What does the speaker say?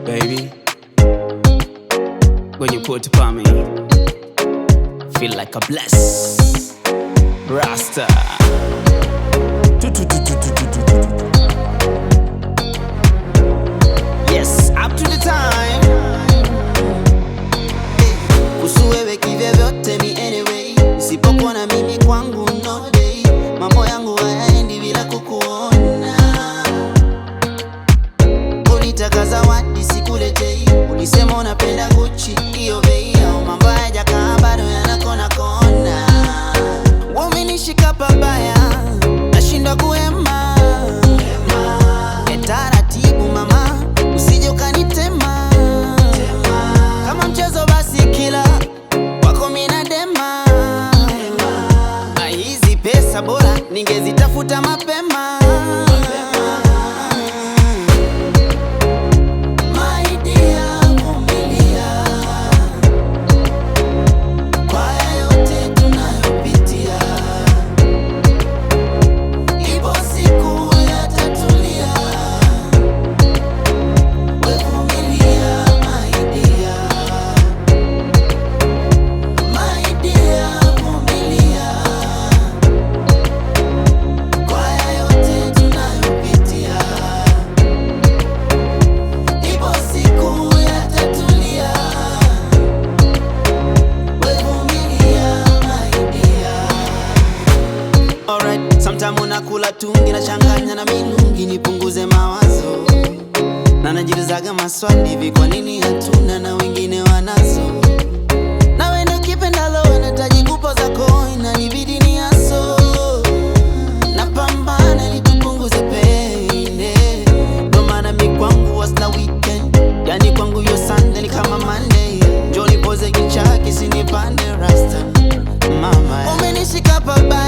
Baby, when you put upon me, feel like a bless. Rasta. Yes, up to the time. Kuhusu wewe kivyovyote mi anyway, usipokuwa na mimi kwangu no day. Mambo yangu hayaendi bila kukuona. Ulitaka zawadi sikuletei, ulisema unapenda Gucci hiyo bei. Au mambo hayajakaa bado yanakona kona. Umenishika pabaya, nashindwa kuhema. Taratibu mama, usije ukanitema. Kama mchezo basi kila wako mina dema. Hizi pesa bora ningezitafuta mapema. My dear, vumilia kwa haya yote tunayopitia. Ipo siku yatatulia. We vumilia my dear. My dear, vumilia kwa haya yote tunayopitia. Ipo siku yatatulia. We vumilia my dear. Alright, sometime unakula tungi na changanya na milungi nipunguze mawazo. Na najiulizaga maswali hivi, kwa nini hatuna na wengine wanazo? Na wewe ndio kipendalo, nahitaji kupo zako, inanibidi ni aso. Napambana ili tupunguze pain. Ndo maana mi kwangu was na weekend, yani kwangu yo Sunday ni kama Monday. Njoo nipoze kichaki sinipande rasta mama. Umenishika pabaya